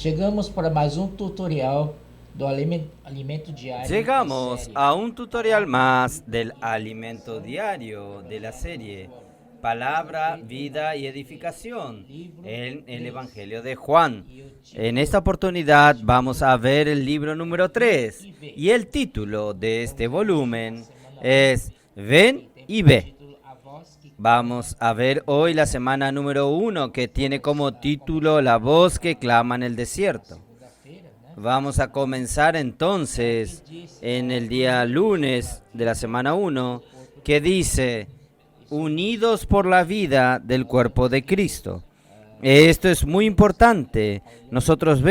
Chegamos para mais tutorial do alimento diário. Llegamos a un tutorial más del alimento diario de la serie Palabra, Vida y Edificación en el Evangelio de Juan. En esta oportunidad vamos a ver el libro número 3 y el título de este volumen es Ven y ve. Vamos a ver hoy la semana número 1 que tiene como título La voz que clama en el desierto. Vamos a comenzar entonces en el día lunes de la semana 1 que dice unidos por la vida del cuerpo de Cristo. Esto es muy importante. Nosotros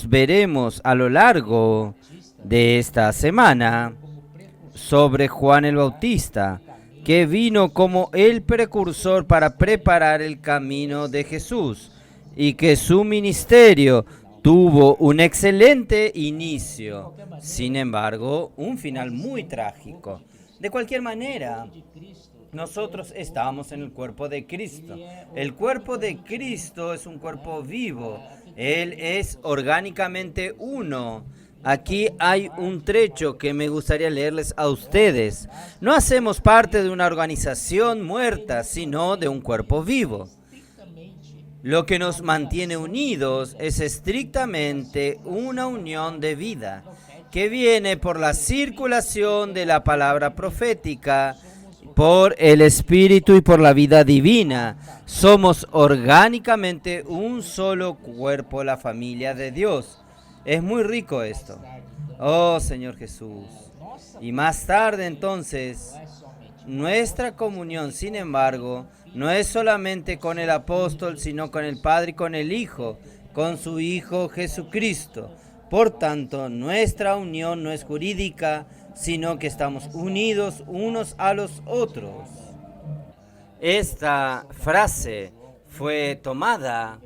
veremos a lo largo de esta semana sobre Juan el Bautista, que vino como el precursor para preparar el camino de Jesús y que su ministerio tuvo un excelente inicio, sin embargo, un final muy trágico. De cualquier manera, nosotros estamos en el cuerpo de Cristo. El cuerpo de Cristo es un cuerpo vivo. Él es orgánicamente uno. Aquí hay un trecho que me gustaría leerles a ustedes. No hacemos parte de una organización muerta, sino de un cuerpo vivo. Lo que nos mantiene unidos es estrictamente una unión de vida que viene por la circulación de la palabra profética, por el Espíritu y por la vida divina. Somos orgánicamente un solo cuerpo, la familia de Dios. Es muy rico esto. Oh Señor Jesús. Y más tarde entonces, nuestra comunión, sin embargo, no es solamente con el apóstol, sino con el Padre y con el Hijo, con su Hijo Jesucristo. Por tanto, nuestra unión no es jurídica, sino que estamos unidos unos a los otros. Esta frase fue tomada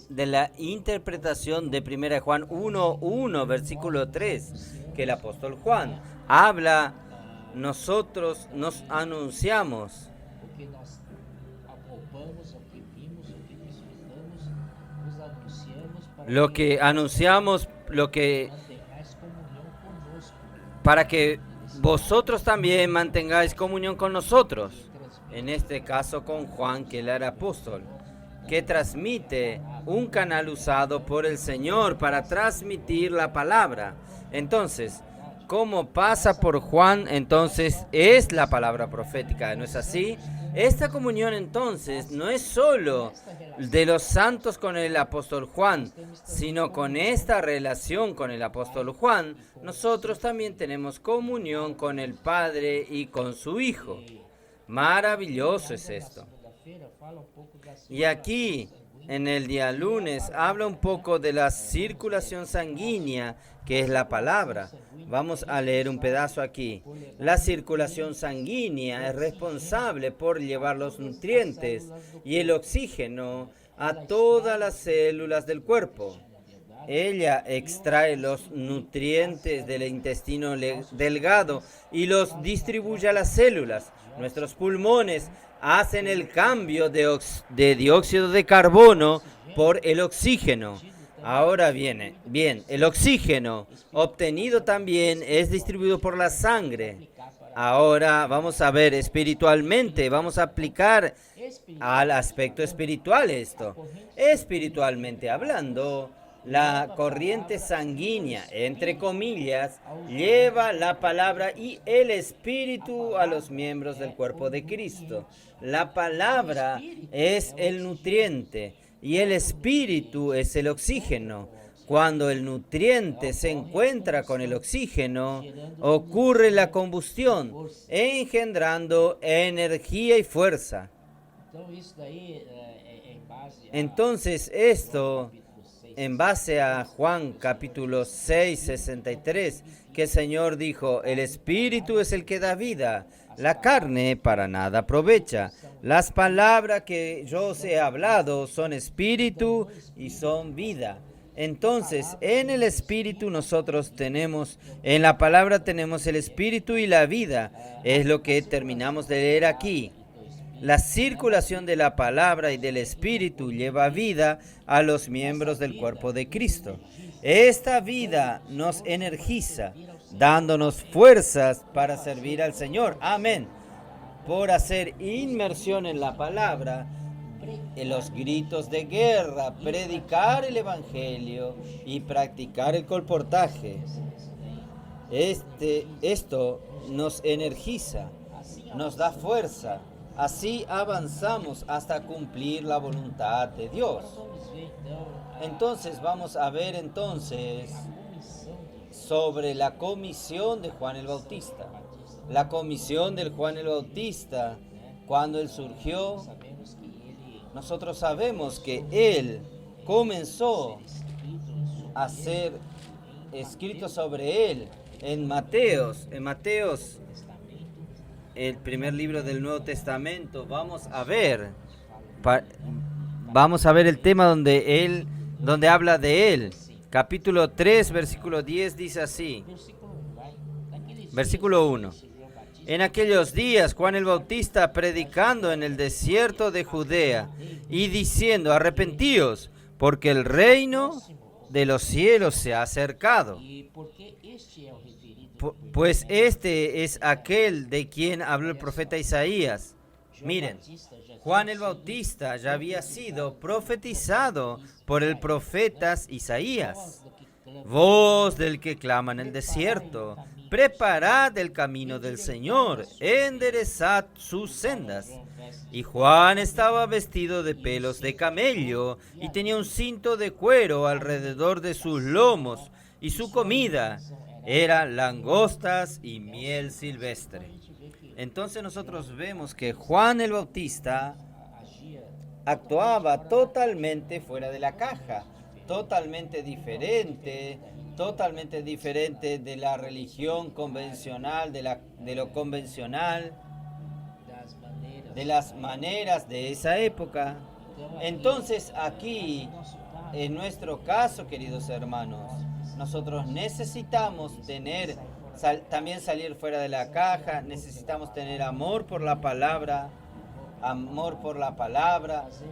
de la interpretación de 1 Juan 1:1, versículo 3, que el apóstol Juan habla, nosotros nos anunciamos. Lo que anunciamos, para que vosotros también mantengáis comunión con nosotros. En este caso con Juan, que él era apóstol, que transmite un canal usado por el Señor para transmitir la palabra. Entonces, como pasa por Juan, entonces es la palabra profética, ¿no es así? Esta comunión entonces no es solo de los santos con el apóstol Juan, sino con esta relación con el apóstol Juan, nosotros también tenemos comunión con el Padre y con su Hijo. Maravilloso es esto. Y aquí, en el día lunes, habla un poco de la circulación sanguínea, que es la palabra. Vamos a leer un pedazo aquí. La circulación sanguínea es responsable por llevar los nutrientes y el oxígeno a todas las células del cuerpo. Ella extrae los nutrientes del intestino delgado y los distribuye a las células. Nuestros pulmones hacen el cambio de dióxido de carbono por el oxígeno. Ahora bien, el oxígeno obtenido también es distribuido por la sangre. Ahora vamos a ver espiritualmente, vamos a aplicar al aspecto espiritual esto. Espiritualmente hablando, la corriente sanguínea, entre comillas, lleva la palabra y el espíritu a los miembros del cuerpo de Cristo. La palabra es el nutriente y el espíritu es el oxígeno. Cuando el nutriente se encuentra con el oxígeno, ocurre la combustión, engendrando energía y fuerza. Entonces esto, en base a Juan capítulo 6, 63, que el Señor dijo, el Espíritu es el que da vida, la carne para nada aprovecha. Las palabras que yo os he hablado son espíritu y son vida. Entonces, en el espíritu nosotros tenemos, en la palabra tenemos el espíritu y la vida. Es lo que terminamos de leer aquí. La circulación de la palabra y del Espíritu lleva vida a los miembros del cuerpo de Cristo. Esta vida nos energiza, dándonos fuerzas para servir al Señor. Amén. Por hacer inmersión en la palabra, en los gritos de guerra, predicar el Evangelio y practicar el colportaje. Esto nos energiza, nos da fuerza. Así avanzamos hasta cumplir la voluntad de Dios. Entonces vamos a ver sobre la comisión de Juan el Bautista. La comisión de Juan el Bautista, cuando él surgió, nosotros sabemos que él comenzó a ser escrito sobre él en Mateos, el primer libro del Nuevo Testamento. Vamos a ver el tema donde habla de él. Capítulo 3, versículo 10 dice así. Versículo 1. En aquellos días Juan el Bautista predicando en el desierto de Judea y diciendo: arrepentíos, porque el reino de los cielos se ha acercado. Pues este es aquel de quien habló el profeta Isaías. Miren, Juan el Bautista ya había sido profetizado por el profeta Isaías. Voz del que clama en el desierto, preparad el camino del Señor, enderezad sus sendas. Y Juan estaba vestido de pelos de camello y tenía un cinto de cuero alrededor de sus lomos, y su comida era langostas y miel silvestre. Entonces nosotros vemos que Juan el Bautista actuaba totalmente fuera de la caja, totalmente diferente de la religión convencional, de lo convencional, de las maneras de esa época. Entonces aquí, en nuestro caso, queridos hermanos, nosotros necesitamos también salir fuera de la caja, necesitamos tener amor por la palabra,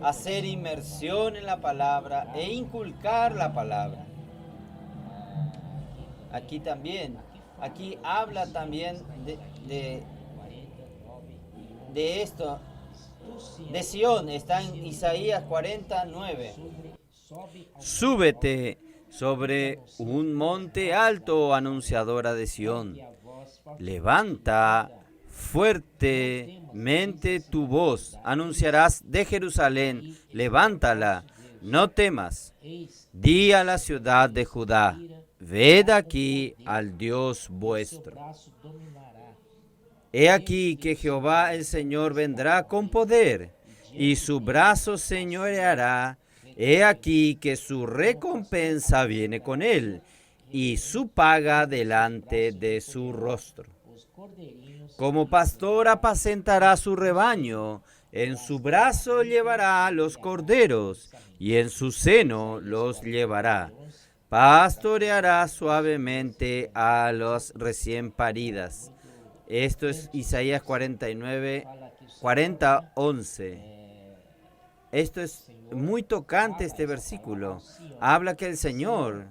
hacer inmersión en la palabra e inculcar la palabra. Aquí habla también de esto, de Sión, está en Isaías 49. Súbete sobre un monte alto, anunciadora de Sión. Levanta fuertemente tu voz. Anunciarás de Jerusalén. Levántala, no temas. Di a la ciudad de Judá: ved aquí al Dios vuestro. He aquí que Jehová el Señor vendrá con poder, y su brazo señoreará. He aquí que su recompensa viene con él, y su paga delante de su rostro. Como pastor apacentará su rebaño, en su brazo llevará los corderos, y en su seno los llevará. Pastoreará suavemente a los recién paridas. Esto es Isaías 40:11. Esto es muy tocante, este versículo. Habla que el Señor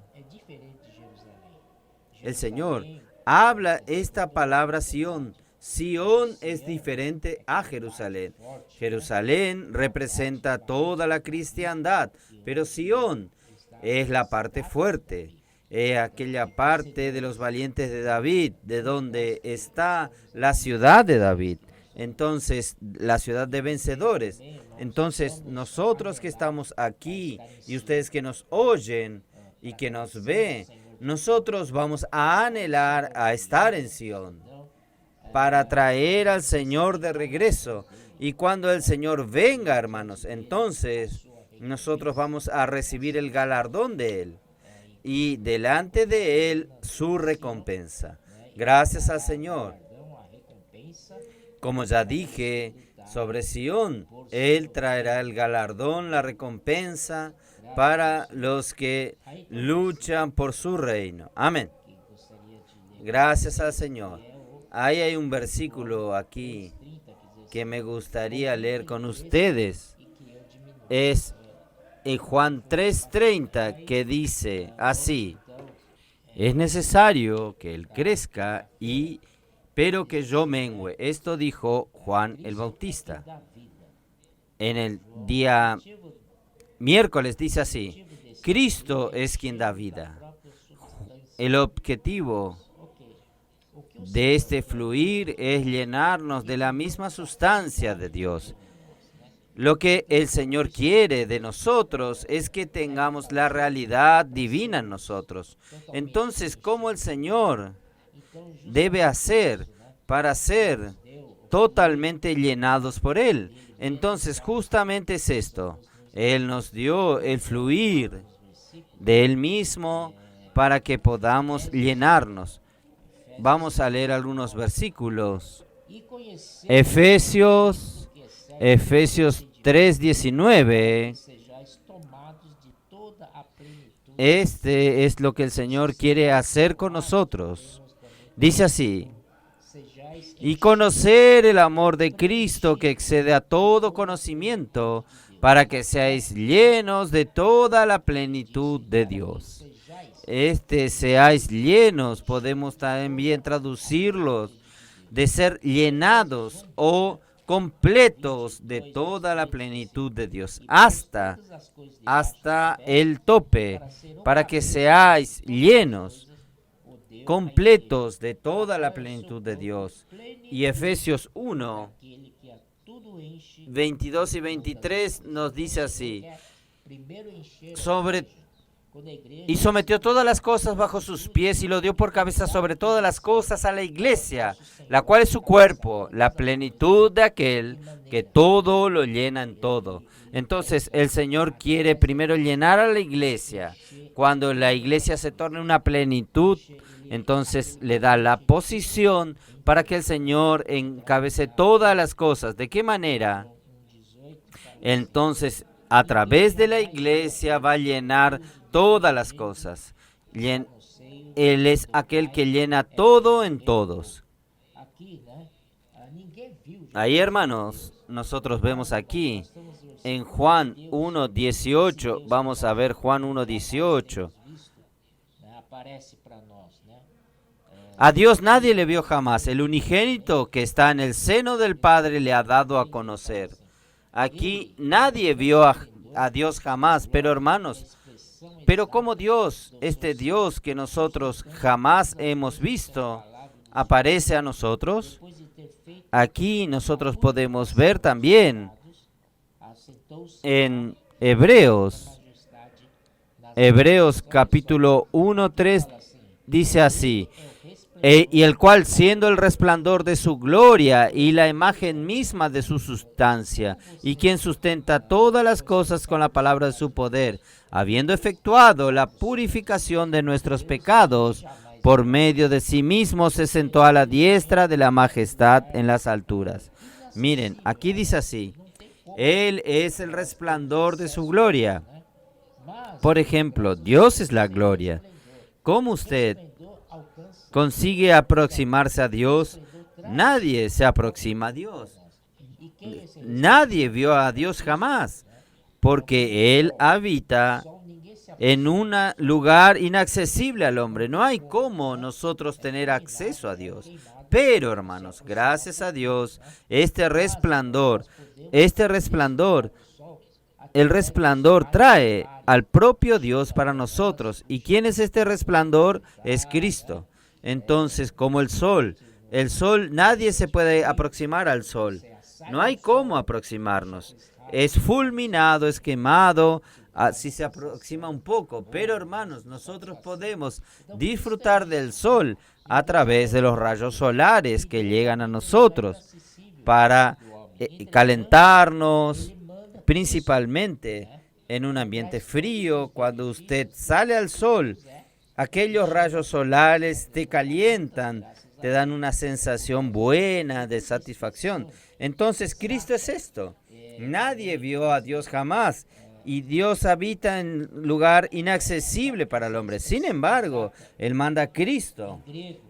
habla esta palabra Sión. Sión es diferente a Jerusalén. Jerusalén representa toda la cristiandad, pero Sión es la parte fuerte. Es aquella parte de los valientes de David, de donde está la ciudad de David. Entonces, la ciudad de vencedores. Entonces, nosotros que estamos aquí y ustedes que nos oyen y que nos ven, nosotros vamos a anhelar a estar en Sión para traer al Señor de regreso. Y cuando el Señor venga, hermanos, entonces nosotros vamos a recibir el galardón de Él y delante de Él su recompensa. Gracias al Señor. Como ya dije sobre Sión, Él traerá el galardón, la recompensa para los que luchan por su reino. Amén. Gracias al Señor. Ahí hay un versículo aquí que me gustaría leer con ustedes es en Juan 3:30, que dice así: es necesario que Él crezca, pero que yo mengüe. Esto dijo Juan el Bautista. En el día miércoles dice así: Cristo es quien da vida. El objetivo de este fluir es llenarnos de la misma sustancia de Dios. Lo que el Señor quiere de nosotros es que tengamos la realidad divina en nosotros. Entonces, ¿cómo el Señor debe hacer para ser totalmente llenados por Él? Entonces, justamente es esto. Él nos dio el fluir de Él mismo para que podamos llenarnos. Vamos a leer algunos versículos. Efesios 3:19. Este es lo que el Señor quiere hacer con nosotros. Dice así: y conocer el amor de Cristo que excede a todo conocimiento, para que seáis llenos de toda la plenitud de Dios. Seáis llenos, podemos también traducirlos de ser llenados o completos de toda la plenitud de Dios, hasta el tope, para que seáis llenos, completos de toda la plenitud de Dios. Y Efesios 1, 22 y 23 nos dice así: y sometió todas las cosas bajo sus pies y lo dio por cabeza sobre todas las cosas a la iglesia, la cual es su cuerpo, la plenitud de aquel que todo lo llena en todo. Entonces el Señor quiere primero llenar a la iglesia. Cuando la iglesia se torne una plenitud, entonces le da la posición para que el Señor encabece todas las cosas. ¿De qué manera? Entonces, a través de la iglesia va a llenar todas las cosas. Él es aquel que llena todo en todos. Ahí, hermanos, nosotros vemos aquí en Juan 1:18, vamos a ver Juan 1:18. A Dios nadie le vio jamás. El unigénito que está en el seno del Padre le ha dado a conocer. Aquí nadie vio a Dios jamás, pero hermanos, pero como Dios, este Dios que nosotros jamás hemos visto, aparece a nosotros, aquí nosotros podemos ver también en Hebreos capítulo 1:3 dice así: y el cual, siendo el resplandor de su gloria y la imagen misma de su sustancia, y quien sustenta todas las cosas con la palabra de su poder, habiendo efectuado la purificación de nuestros pecados, por medio de sí mismo se sentó a la diestra de la majestad en las alturas. Miren, aquí dice así: Él es el resplandor de su gloria. Por ejemplo, Dios es la gloria. ¿Cómo usted consigue aproximarse a Dios? Nadie se aproxima a Dios. Nadie vio a Dios jamás, porque Él habita en un lugar inaccesible al hombre. No hay cómo nosotros tener acceso a Dios. Pero, hermanos, gracias a Dios, el resplandor trae al propio Dios para nosotros. ¿Y quién es este resplandor? Es Cristo. Entonces, como el sol, nadie se puede aproximar al sol. No hay cómo aproximarnos. Es fulminado, es quemado, así se aproxima un poco. Pero, hermanos, nosotros podemos disfrutar del sol a través de los rayos solares que llegan a nosotros para calentarnos, principalmente en un ambiente frío. Cuando usted sale al sol, aquellos rayos solares te calientan, te dan una sensación buena de satisfacción. Entonces, Cristo es esto. Nadie vio a Dios jamás. y Dios habita en lugar inaccesible para el hombre. Sin embargo, Él manda a Cristo,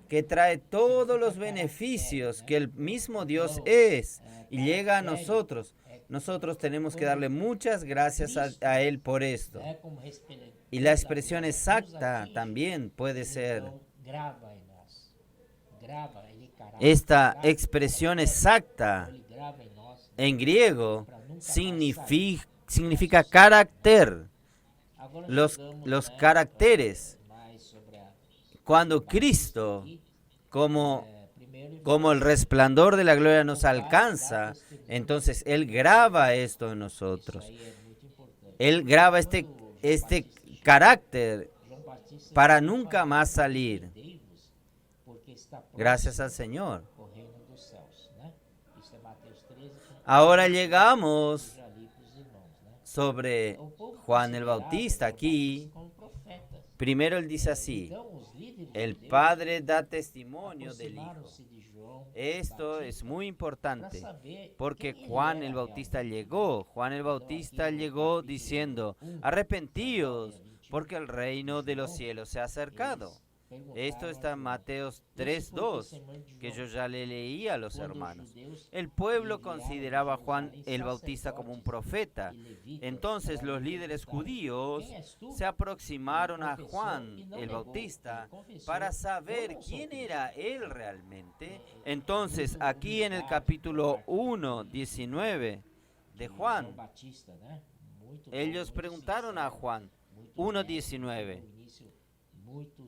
que trae todos los beneficios que el mismo Dios es y llega a nosotros. Nosotros tenemos que darle muchas gracias a Él por esto. Y la expresión exacta también puede ser, esta expresión exacta en griego significa carácter, los caracteres. Cuando Cristo, como el resplandor de la gloria nos alcanza, entonces Él graba esto en nosotros. Él graba este carácter para nunca más salir. Gracias al Señor. Ahora llegamos sobre Juan el Bautista. Aquí, primero él dice así: el Padre da testimonio del Hijo. Esto es muy importante, porque Juan el Bautista llegó diciendo: arrepentíos, porque el reino de los cielos se ha acercado. Esto está en Mateo 3:2, que yo ya le leí a los hermanos. El pueblo consideraba a Juan el Bautista como un profeta. Entonces los líderes judíos se aproximaron a Juan el Bautista para saber quién era él realmente. Entonces aquí en el capítulo 1:19 de Juan, ellos preguntaron a Juan 1:19.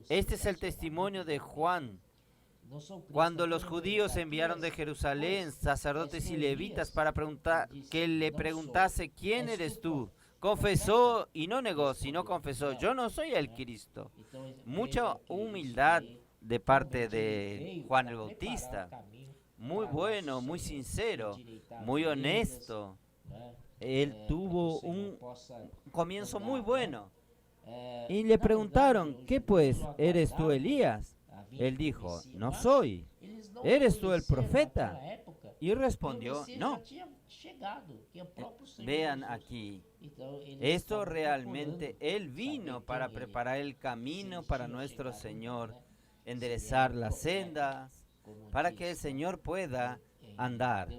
Este es el testimonio de Juan. Cuando los judíos enviaron de Jerusalén sacerdotes y levitas para que le preguntase: ¿quién eres tú? Confesó y no negó, sino confesó: yo no soy el Cristo. Mucha humildad de parte de Juan el Bautista. Muy bueno, muy sincero, muy honesto. Él tuvo un comienzo muy bueno. Y le preguntaron: ¿qué pues? ¿Eres tú Elías? Él dijo: no soy. ¿Eres tú el profeta? Y respondió: no. Vean aquí, esto realmente, Él vino para preparar el camino para nuestro Señor, enderezar las sendas, para que el Señor pueda andar.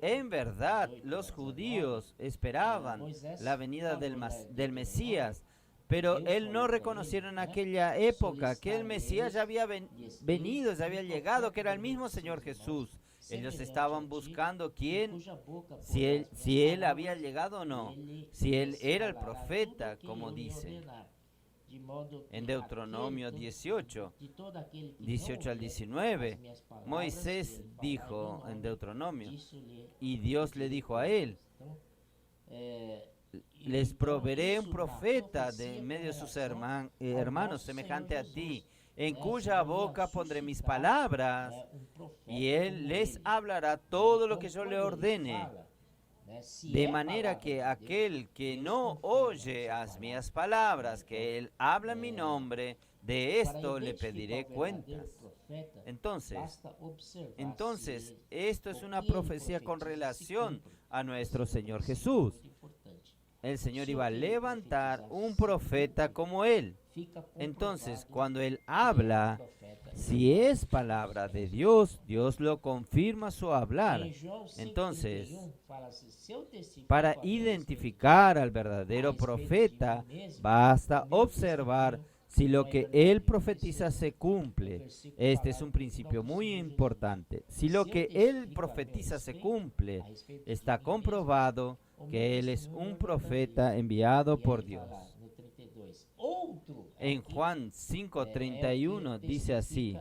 En verdad, los judíos esperaban la venida del Mesías, pero él no reconocieron en aquella época que el Mesías ya había venido, ya había llegado, que era el mismo Señor Jesús. Ellos estaban buscando si él había llegado o no, si él era el profeta, como dice en Deuteronomio 18 al 19, Moisés dijo en Deuteronomio, y Dios le dijo a él: les proveeré un profeta de en medio de sus hermanos semejante a ti, en cuya boca pondré mis palabras, y él les hablará todo lo que yo le ordene. De manera que aquel que no oye las mías palabras, que él habla en mi nombre, de esto le pediré cuentas. Entonces, esto es una profecía con relación a nuestro Señor Jesús. El Señor iba a levantar un profeta como Él. Entonces, cuando Él habla, si es palabra de Dios, Dios lo confirma su hablar. Entonces, para identificar al verdadero profeta, basta observar si lo que Él profetiza se cumple. Este es un principio muy importante. Si lo que Él profetiza se cumple, está comprobado que Él es un profeta enviado por Dios. En Juan 5:31 dice así: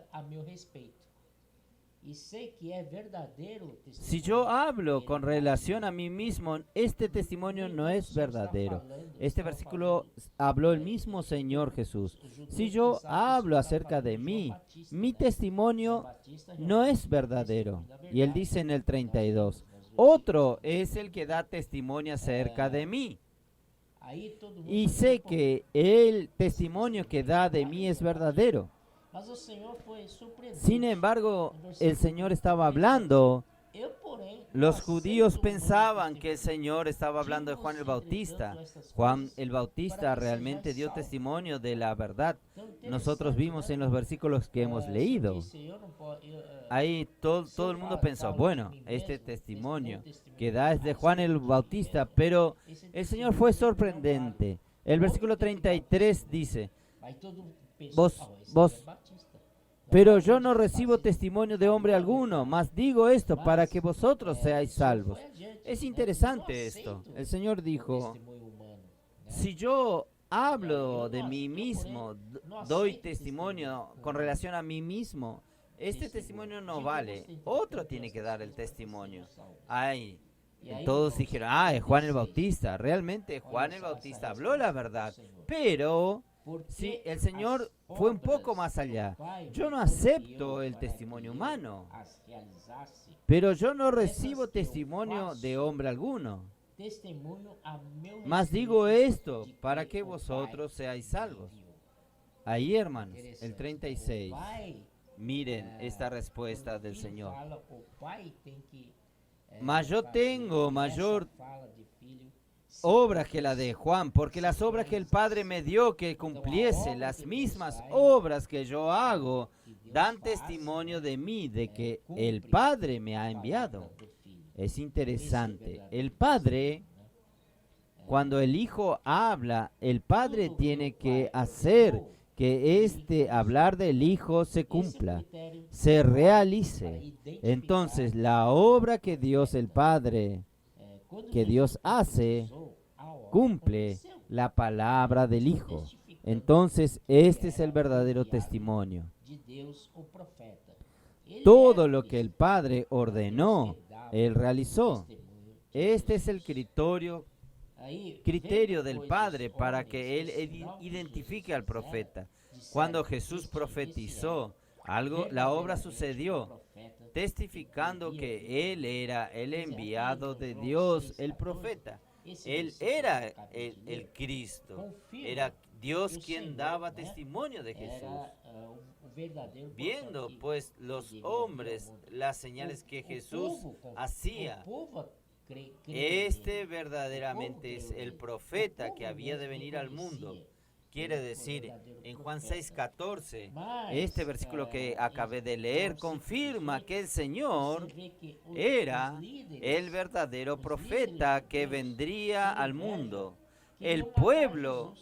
si yo hablo con relación a mí mismo, este testimonio no es verdadero. Este versículo habló el mismo Señor Jesús. Si yo hablo acerca de mí, mi testimonio no es verdadero. Y Él dice en el 32, otro es el que da testimonio acerca de mí. Y sé que el testimonio que da de mí es verdadero. Sin embargo, el Señor estaba hablando Los judíos pensaban que el Señor estaba hablando de Juan el Bautista. Juan el Bautista realmente dio testimonio de la verdad. Nosotros vimos en los versículos que hemos leído. Ahí todo el mundo pensó, bueno, este testimonio que da es de Juan el Bautista, pero el Señor fue sorprendente. El versículo 33 dice, pero yo no recibo testimonio de hombre alguno, mas digo esto para que vosotros seáis salvos. Es interesante esto. El Señor dijo, si yo hablo de mí mismo, doy testimonio con relación a mí mismo, este testimonio no vale. Otro tiene que dar el testimonio. Ay, todos dijeron, es Juan el Bautista. Realmente Juan el Bautista habló la verdad, pero sí, el Señor fue un poco más allá. Yo no acepto el testimonio humano, pero yo no recibo testimonio de hombre alguno. Mas digo esto para que vosotros seáis salvos. Ahí, hermanos, el 36. Miren esta respuesta del Señor. Mas yo tengo mayor obra que la de Juan, porque las obras que el Padre me dio que cumpliese, las mismas obras que yo hago, dan testimonio de mí, de que el Padre me ha enviado. Es interesante. El Padre, cuando el Hijo habla, el Padre tiene que hacer que este hablar del Hijo se cumpla, se realice. Entonces, la obra que Dios el Padre, que Dios hace, cumple la palabra del Hijo. Entonces, este es el verdadero testimonio. Todo lo que el Padre ordenó, Él realizó. Este es el criterio del Padre para que Él identifique al profeta. Cuando Jesús profetizó algo, la obra sucedió, testificando que Él era el enviado de Dios, el profeta. Él era el Cristo, era Dios quien daba testimonio de Jesús. Viendo pues los hombres las señales que Jesús hacía, este verdaderamente es el profeta que había de venir al mundo. Quiere decir, en Juan 6:14, este versículo que acabé de leer confirma que el Señor era el verdadero profeta que vendría al mundo. El pueblo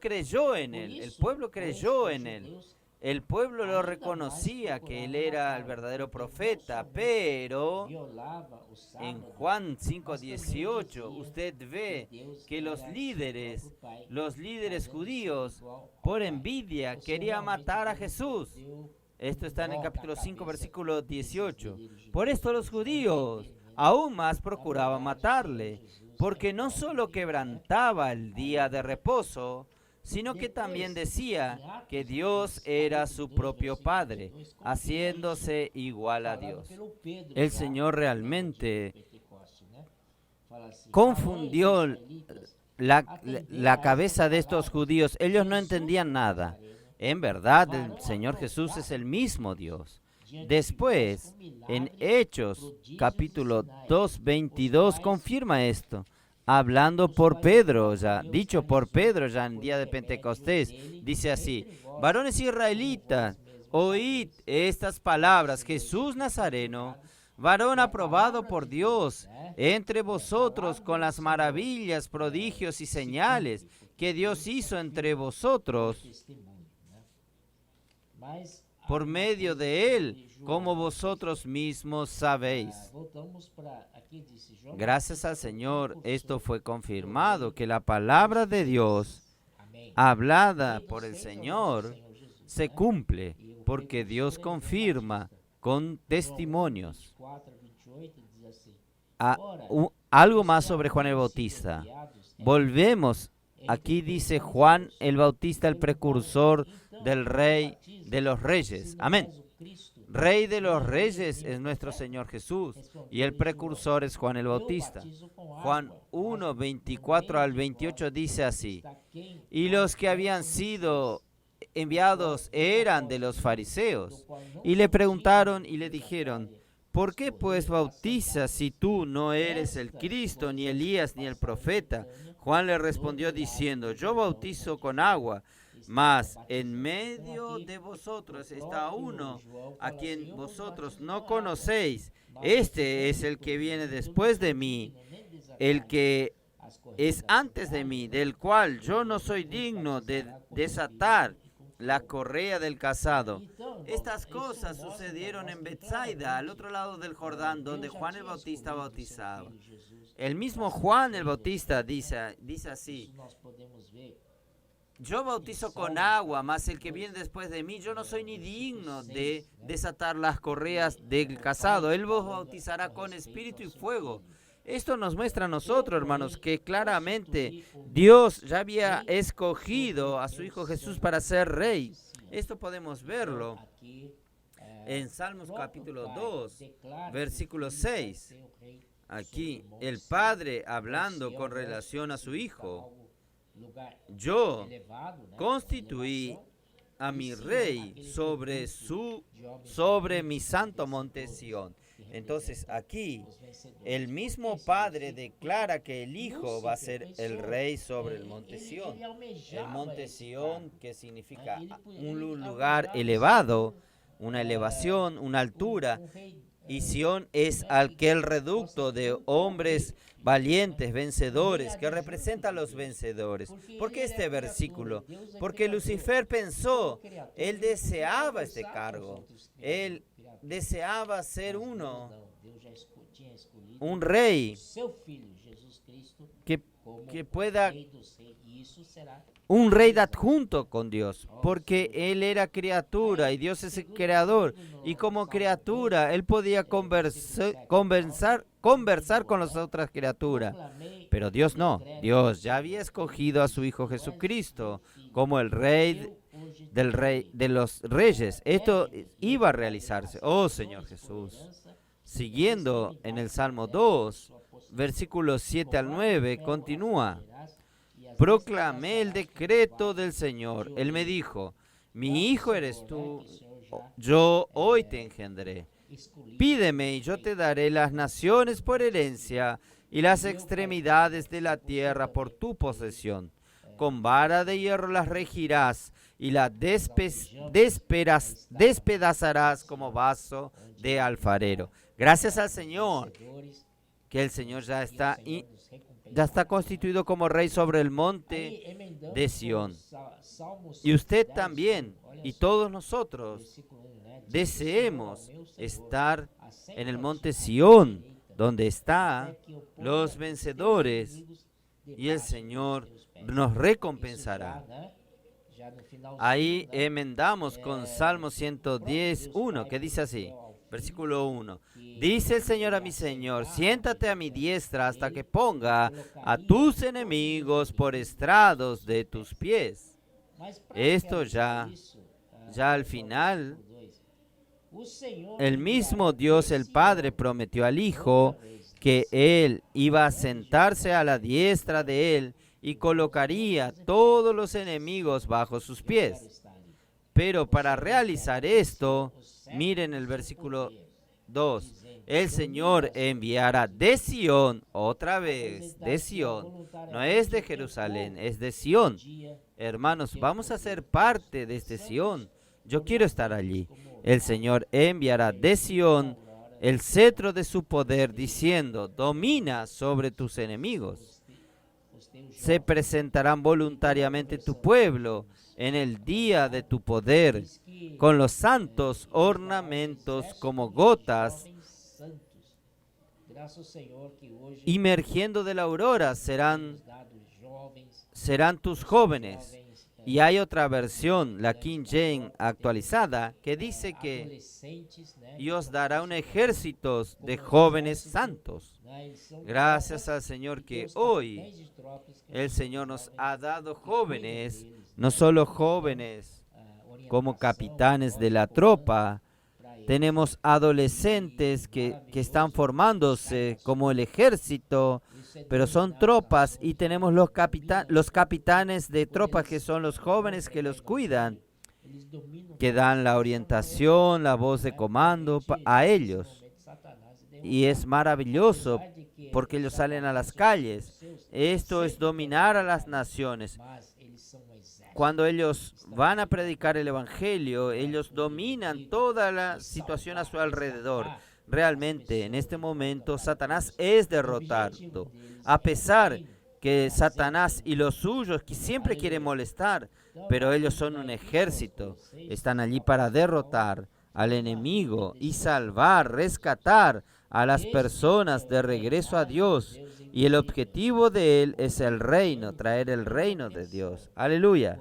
creyó en él, el pueblo lo reconocía que él era el verdadero profeta, pero en Juan 5:18 usted ve que los líderes judíos, por envidia, querían matar a Jesús. Esto está en el capítulo 5, versículo 18. Por esto los judíos aún más procuraban matarle, porque no solo quebrantaba el día de reposo, sino que también decía que Dios era su propio Padre, haciéndose igual a Dios. El Señor realmente confundió la cabeza de estos judíos. Ellos no entendían nada. En verdad, el Señor Jesús es el mismo Dios. Después, en Hechos, capítulo 2:22, confirma esto. Hablando por Pedro, dicho por Pedro ya en día de Pentecostés, dice así: varones israelitas, oíd estas palabras, Jesús Nazareno, varón aprobado por Dios, entre vosotros con las maravillas, prodigios y señales que Dios hizo entre vosotros, por medio de él, como vosotros mismos sabéis. Gracias al Señor, esto fue confirmado, que la palabra de Dios, hablada por el Señor, se cumple, porque Dios confirma con testimonios. Algo más sobre Juan el Bautista. Volvemos, aquí dice Juan el Bautista, el precursor del Rey de los Reyes. Amén. Rey de los Reyes es nuestro Señor Jesús y el precursor es Juan el Bautista. Juan 1:24 al 28 dice así: y los que habían sido enviados eran de los fariseos, y le preguntaron y le dijeron: ¿por qué pues bautizas si tú no eres el Cristo, ni Elías, ni el profeta? Juan le respondió diciendo, yo bautizo con agua, mas en medio de vosotros está uno a quien vosotros no conocéis. Este es el que viene después de mí, el que es antes de mí, del cual yo no soy digno de desatar la correa del calzado. Estas cosas sucedieron en Betsaida, al otro lado del Jordán, donde Juan el Bautista bautizaba. El mismo Juan el Bautista dice así, yo bautizo con agua, mas el que viene después de mí, yo no soy ni digno de desatar las correas del calzado. Él vos bautizará con espíritu y fuego. Esto nos muestra a nosotros, hermanos, que claramente Dios ya había escogido a su Hijo Jesús para ser rey. Esto podemos verlo en Salmos capítulo 2, versículo 6. Aquí el Padre hablando con relación a su Hijo. Yo constituí a mi rey sobre mi santo monte Sión. Entonces aquí el mismo Padre declara que el Hijo va a ser el rey sobre el monte Sión. El monte Sión, que significa un lugar elevado, una elevación, una altura. Y Sión es aquel reducto de hombres valientes, vencedores, que representa a los vencedores. ¿Por qué este versículo? Porque Lucifer pensó, él deseaba este cargo, él deseaba ser un rey que pueda, un rey adjunto con Dios, porque él era criatura y Dios es el creador, y como criatura él podía conversar con las otras criaturas, pero Dios no. Dios ya había escogido a su Hijo Jesucristo como el rey de los reyes. Esto iba a realizarse. Oh Señor Jesús. Siguiendo en el Salmo 2, versículos 7 al 9, continúa. Proclamé el decreto del Señor. Él me dijo, mi hijo eres tú, yo hoy te engendré. Pídeme y yo te daré las naciones por herencia y las extremidades de la tierra por tu posesión. Con vara de hierro las regirás y las despedazarás como vaso de alfarero. Gracias al Señor, que el Señor ya está constituido como rey sobre el monte de Sión. Y usted también, y todos nosotros, deseemos estar en el monte Sión, donde están los vencedores, y el Señor nos recompensará. Ahí enmendamos con Salmo 110:1, que dice así, versículo 1. Dice el Señor a mi Señor, siéntate a mi diestra hasta que ponga a tus enemigos por estrados de tus pies. Esto ya al final, el mismo Dios el Padre prometió al Hijo que Él iba a sentarse a la diestra de Él y colocaría todos los enemigos bajo sus pies. Pero para realizar esto, miren el versículo 2. El Señor enviará de Sión, otra vez, de Sión. No es de Jerusalén, es de Sión. Hermanos, vamos a ser parte de este Sión. Yo quiero estar allí. El Señor enviará de Sión el cetro de su poder, diciendo, domina sobre tus enemigos. Se presentarán voluntariamente tu pueblo en el día de tu poder, con los santos ornamentos como gotas, emergiendo de la aurora serán tus jóvenes. Y hay otra versión, la King James actualizada, que dice que Dios dará un ejército de jóvenes santos. Gracias al Señor que hoy el Señor nos ha dado jóvenes, no solo jóvenes como capitanes de la tropa, tenemos adolescentes que están formándose como el ejército, pero son tropas, y tenemos los capitanes de tropas, que son los jóvenes que los cuidan, que dan la orientación, la voz de comando a ellos. y es maravilloso porque ellos salen a las calles. Esto es dominar a las naciones. Cuando ellos van a predicar el Evangelio, ellos dominan toda la situación a su alrededor. Realmente, en este momento, Satanás es derrotado. A pesar que Satanás y los suyos que siempre quieren molestar, pero ellos son un ejército. Están allí para derrotar al enemigo y salvar, rescatar a las personas de regreso a Dios. Y el objetivo de él es el reino, traer el reino de Dios. Aleluya.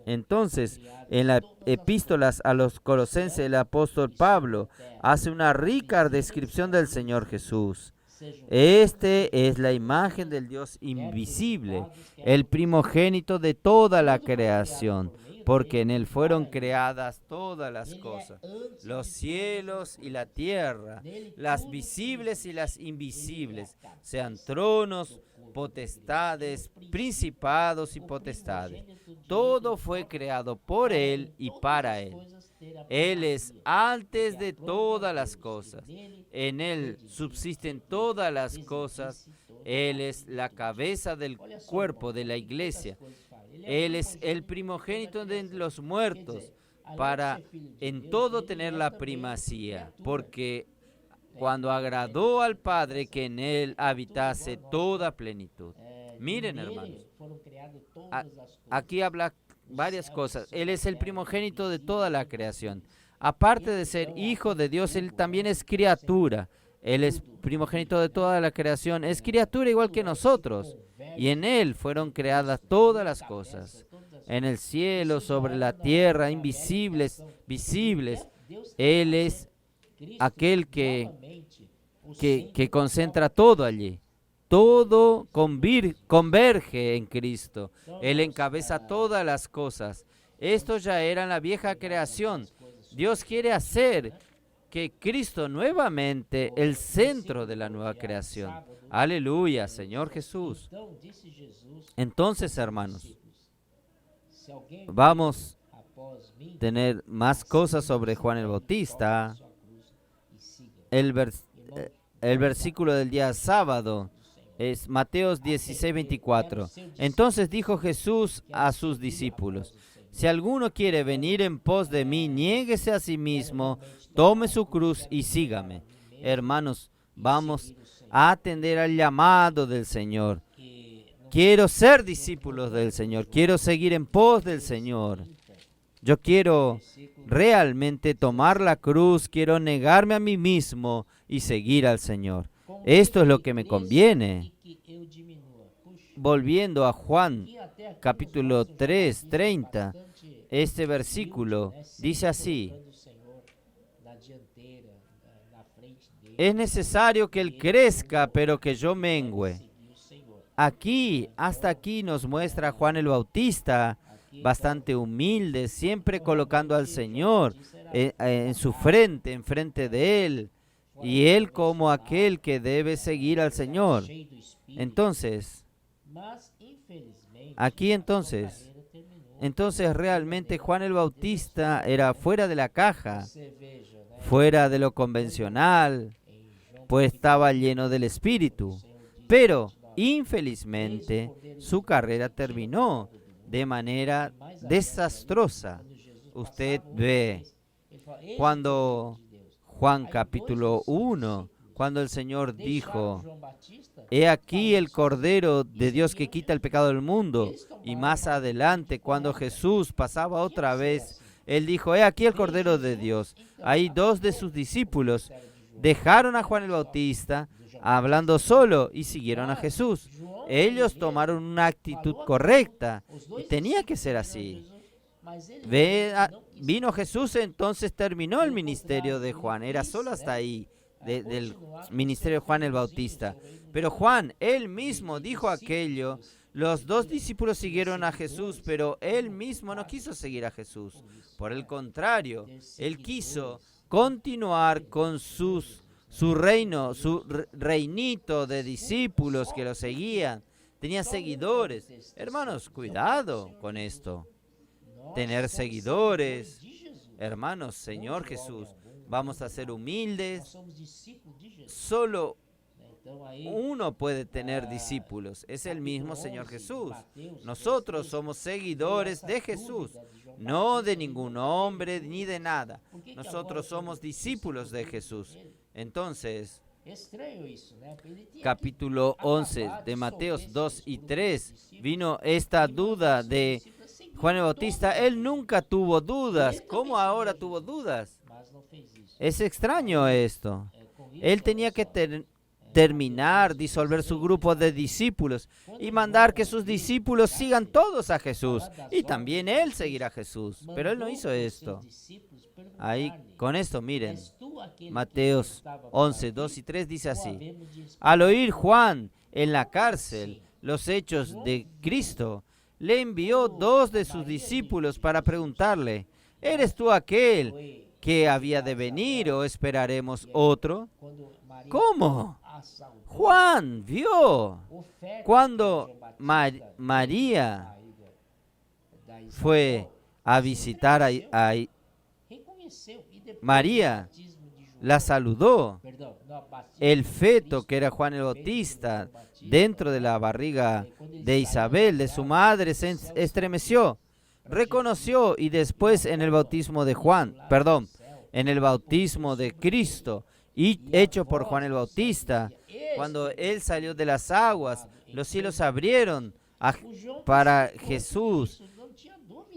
Entonces, en las epístolas a los Colosenses, el apóstol Pablo hace una rica descripción del Señor Jesús. Este es la imagen del Dios invisible, el primogénito de toda la creación, porque en él fueron creadas todas las cosas, los cielos y la tierra, las visibles y las invisibles, sean tronos, potestades, principados y potestades. Todo fue creado por él y para él. Él es antes de todas las cosas. En él subsisten todas las cosas. Él es la cabeza del cuerpo de la iglesia. Él es el primogénito de los muertos para en todo tener la primacía, porque cuando agradó al Padre que en él habitase toda plenitud. Miren, hermanos, aquí habla varias cosas. Él es el primogénito de toda la creación. Aparte de ser hijo de Dios, él también es criatura. Él es primogénito de toda la creación. Es criatura igual que nosotros. Y en él fueron creadas todas las cosas. En el cielo, sobre la tierra, invisibles, visibles. Él es aquel que concentra todo allí. Todo converge en Cristo. Él encabeza todas las cosas. Esto ya era en la vieja creación. Dios quiere hacer que Cristo nuevamente el centro de la nueva creación. Aleluya, Señor Jesús. Entonces, hermanos, vamos a tener más cosas sobre Juan el Bautista. El versículo del día sábado es Mateo 16:24. Entonces dijo Jesús a sus discípulos: si alguno quiere venir en pos de mí, niéguese a sí mismo, tome su cruz y sígame. Hermanos, vamos a atender al llamado del Señor. Quiero ser discípulos del Señor, quiero seguir en pos del Señor. Yo quiero realmente tomar la cruz, quiero negarme a mí mismo y seguir al Señor. Esto es lo que me conviene. Volviendo a Juan, capítulo 3, 30, este versículo dice así: es necesario que Él crezca, pero que yo mengüe. Hasta aquí nos muestra Juan el Bautista, bastante humilde, siempre colocando al Señor en su frente, enfrente de Él, y Él como aquel que debe seguir al Señor. Entonces, realmente Juan el Bautista era fuera de la caja, fuera de lo convencional, pues estaba lleno del Espíritu. Pero, infelizmente, su carrera terminó de manera desastrosa. Usted ve, cuando Juan capítulo 1, cuando el Señor dijo: he aquí el Cordero de Dios que quita el pecado del mundo. Y más adelante, cuando Jesús pasaba otra vez, Él dijo: he aquí el Cordero de Dios. Ahí dos de sus discípulos dejaron a Juan el Bautista hablando solo y siguieron a Jesús. Ellos tomaron una actitud correcta y tenía que ser así. Vino Jesús, entonces terminó el ministerio de Juan. Era solo hasta ahí del ministerio de Juan el Bautista. Pero Juan, él mismo dijo aquello. Los dos discípulos siguieron a Jesús, pero él mismo no quiso seguir a Jesús. Por el contrario, él quiso continuar con su reino, su reinito de discípulos que lo seguían. Tenía seguidores. Hermanos, cuidado con esto. Tener seguidores. Hermanos, Señor Jesús, vamos a ser humildes. solo Então aí, uno puede tener discípulos, es el mismo Señor Jesús. Nosotros somos seguidores de Jesús, no de ningún hombre ni de nada. Nosotros somos discípulos de Jesús. Entonces, estranho isso, né? Ele tinha que capítulo 11 acabar de Mateos dissolver 2 esse y grupo 3, de discípulos vino esta e duda mandar seus de discípulos seguir Juan el Bautista. todos Él nunca tuvo dudas. Ele ¿Cómo também ahora seguia tuvo Jesus, dudas? mas não fez isso. Es extraño esto. Com isso, Él tenía olha que só, terminar, disolver su grupo de discípulos y mandar que sus discípulos sigan todos a Jesús. Y también él seguirá a Jesús. Pero él no hizo esto. Ahí, con esto, miren, Mateos 11, 2 y 3 dice así. Al oír Juan en la cárcel los hechos de Cristo, le envió 2 de sus discípulos para preguntarle, ¿eres tú aquel que había de venir o esperaremos otro? ¿Cómo? Juan vio cuando María fue a visitar a María, la saludó. El feto que era Juan el Bautista dentro de la barriga de Isabel, de su madre, se estremeció, reconoció y después en el bautismo de en el bautismo de Cristo y hecho por Juan el Bautista, cuando él salió de las aguas, los cielos abrieron para Jesús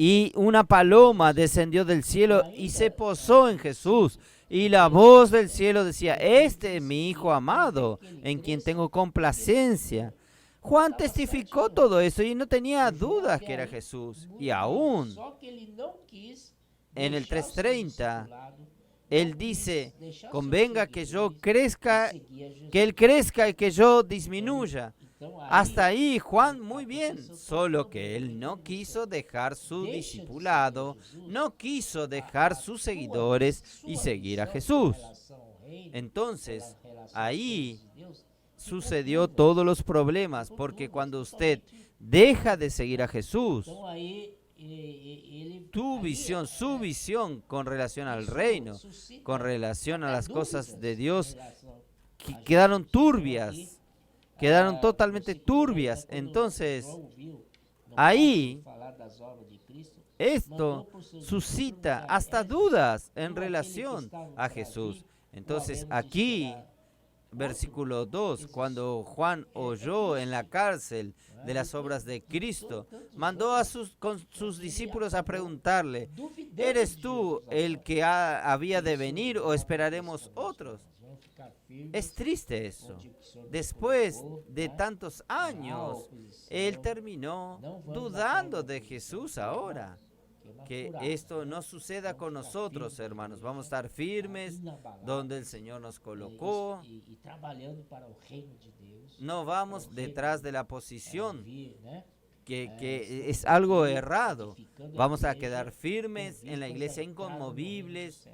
y una paloma descendió del cielo y se posó en Jesús. Y la voz del cielo decía, este es mi Hijo amado, en quien tengo complacencia. Juan testificó todo eso y no tenía dudas que era Jesús. Y aún en el 3:30, él dice, convenga que yo crezca, que él crezca y que yo disminuya. Hasta ahí, Juan, muy bien, solo que él no quiso dejar su discipulado, no quiso dejar sus seguidores y seguir a Jesús. Entonces, ahí sucedió todos los problemas, porque cuando usted deja de seguir a Jesús, su visión con relación al reino, con relación a las cosas de Dios, quedaron turbias. Quedaron totalmente turbias. Entonces, ahí, esto suscita hasta dudas en relación a Jesús. Entonces, aquí, versículo 2, cuando Juan oyó en la cárcel de las obras de Cristo, mandó a con sus discípulos a preguntarle, ¿eres tú el que había de venir o esperaremos otros? Es triste eso. Después de tantos años, él terminó dudando de Jesús ahora. Que esto no suceda con nosotros, hermanos. Vamos a estar firmes donde el Señor nos colocó. No vamos detrás de la posición, que es algo errado. Vamos a quedar firmes en la iglesia, inconmovibles,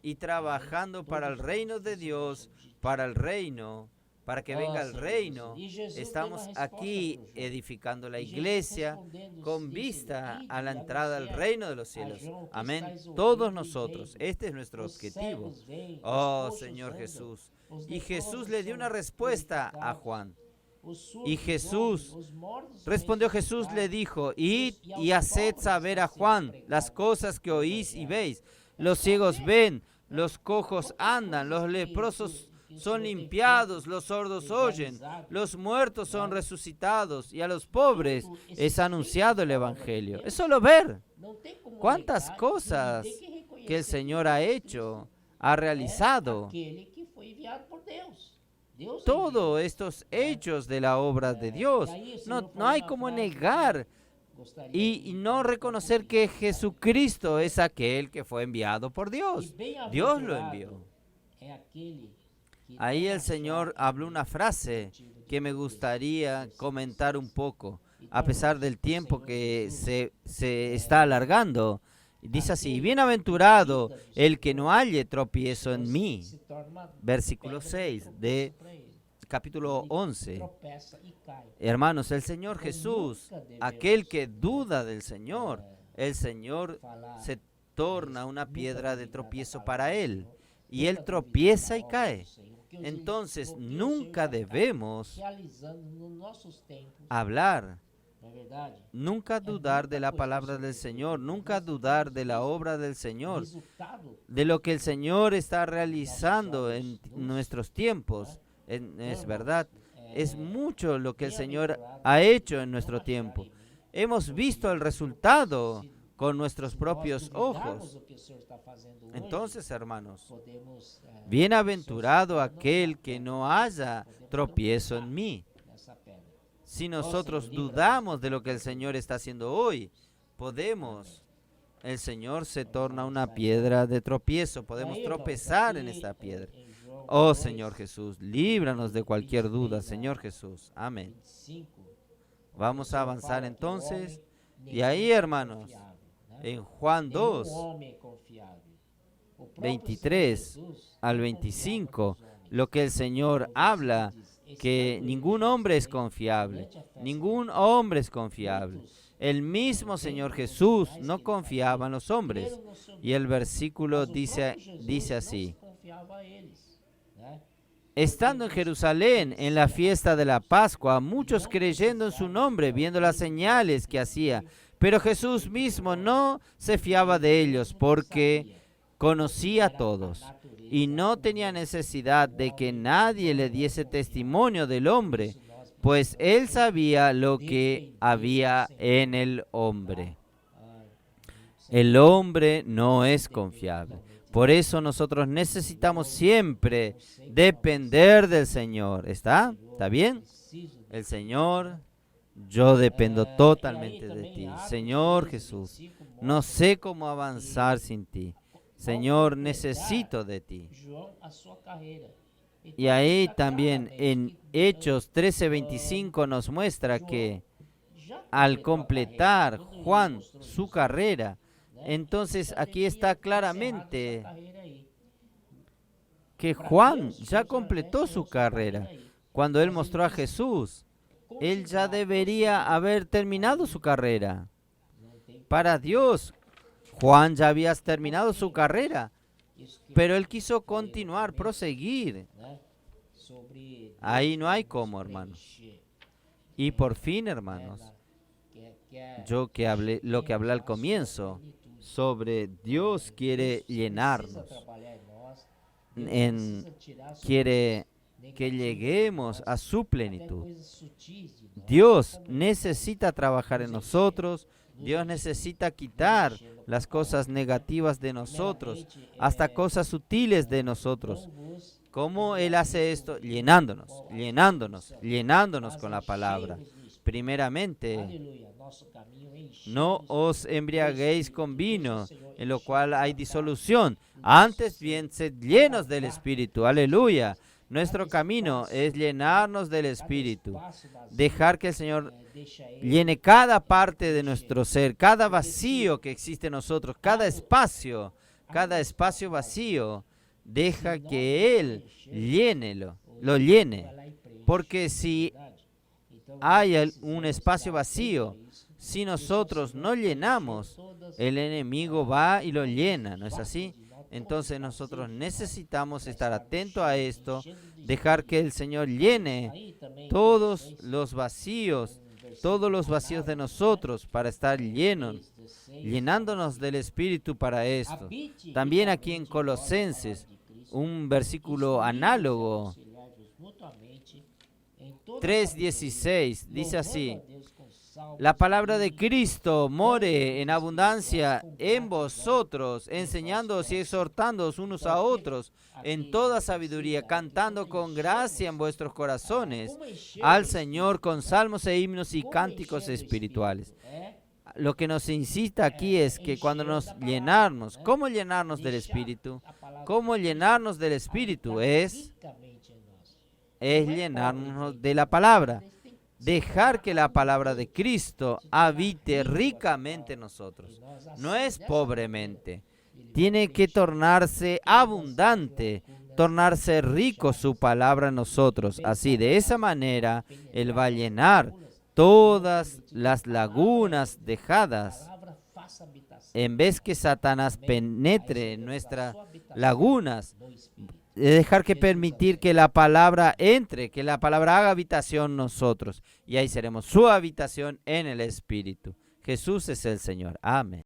y trabajando para el reino de Dios, para el reino, para que venga el reino. Estamos aquí edificando la iglesia con vista a la entrada al reino de los cielos. Amén. Todos nosotros, este es nuestro objetivo. Oh Señor Jesús. Y Jesús le dio una respuesta a Juan. Y respondió Jesús, le dijo, id y haced saber a Juan las cosas que oís y veis. Los ciegos ven, los cojos andan, los leprosos son limpiados, los sordos oyen, los muertos son resucitados y a los pobres es anunciado el Evangelio. Es solo ver cuántas cosas que el Señor ha hecho, ha realizado. Todos estos hechos de la obra de Dios. No hay como negar y no reconocer que Jesucristo es aquel que fue enviado por Dios. Dios lo envió. Ahí el Señor habló una frase que me gustaría comentar un poco, a pesar del tiempo que se está alargando. Dice así, bienaventurado el que no halle tropiezo en mí. Versículo 6 de capítulo 11. Hermanos, el Señor Jesús, aquel que duda del Señor, el Señor se torna una piedra de tropiezo para él. Y él tropieza y cae. Entonces nunca debemos hablar, nunca dudar de la palabra del Señor, nunca dudar de la obra del Señor, de lo que el Señor está realizando en nuestros tiempos. Es verdad, es mucho lo que el Señor ha hecho en nuestro tiempo. Hemos visto el resultado con nuestros propios ojos. Entonces, hermanos, bienaventurado aquel que no haya tropiezo en mí. Si nosotros dudamos de lo que el Señor está haciendo hoy, el Señor se torna una piedra de tropiezo, podemos tropezar en esta piedra. Oh Señor Jesús, líbranos de cualquier duda, Señor Jesús. Amén. Vamos a avanzar entonces. Y ahí, hermanos, en Juan 2, 23 al 25, lo que el Señor habla, que ningún hombre es confiable, ningún hombre es confiable. El mismo Señor Jesús no confiaba en los hombres. Y el versículo dice así: estando en Jerusalén en la fiesta de la Pascua, muchos creyendo en su nombre, viendo las señales que hacía, pero Jesús mismo no se fiaba de ellos, porque conocía a todos y no tenía necesidad de que nadie le diese testimonio del hombre, pues él sabía lo que había en el hombre. El hombre no es confiable. Por eso nosotros necesitamos siempre depender del Señor. ¿Está? ¿Está bien? El Señor, yo dependo totalmente de ti. Señor Jesús, no sé cómo avanzar sin ti. Señor, necesito de ti. Y ahí también en Hechos 13:25 nos muestra que al completar Juan su carrera, entonces aquí está claramente que Juan ya completó su carrera. Cuando él mostró a Jesús, él ya debería haber terminado su carrera. Para Dios, Juan ya había terminado su carrera, pero él quiso continuar, proseguir. Ahí no hay cómo, hermanos. Y por fin, hermanos, lo que hablé al comienzo, sobre Dios quiere llenarnos, quiere que lleguemos a su plenitud. Dios necesita trabajar en nosotros, Dios necesita quitar las cosas negativas de nosotros, hasta cosas sutiles de nosotros. ¿Cómo Él hace esto? Llenándonos con la palabra. Primeramente, no os embriaguéis con vino, en lo cual hay disolución. Antes bien, sed llenos del Espíritu. Aleluya. Nuestro camino es llenarnos del Espíritu. Dejar que el Señor llene cada parte de nuestro ser, cada vacío que existe en nosotros, cada espacio vacío. Deja que Él lo llene. Porque si hay un espacio vacío, si nosotros no llenamos, el enemigo va y lo llena, ¿no es así? Entonces nosotros necesitamos estar atentos a esto, dejar que el Señor llene todos los vacíos de nosotros para estar llenándonos del Espíritu para esto. También aquí en Colosenses, un versículo análogo, 3:16, dice así: la palabra de Cristo more en abundancia en vosotros, enseñándoos y exhortándoos unos a otros en toda sabiduría, cantando con gracia en vuestros corazones al Señor con salmos e himnos y cánticos espirituales. Lo que nos incita aquí es que cuando ¿cómo llenarnos del Espíritu? ¿Cómo llenarnos del Espíritu? Es llenarnos de la palabra. Dejar que la palabra de Cristo habite ricamente en nosotros. No es pobremente. Tiene que tornarse abundante, tornarse rico su palabra en nosotros. Así, de esa manera, Él va a llenar todas las lagunas dejadas en vez que Satanás penetre en nuestras lagunas, de dejar que permitir que la palabra entre, que la palabra haga habitación en nosotros. Y ahí seremos su habitación en el Espíritu. Jesús es el Señor. Amén.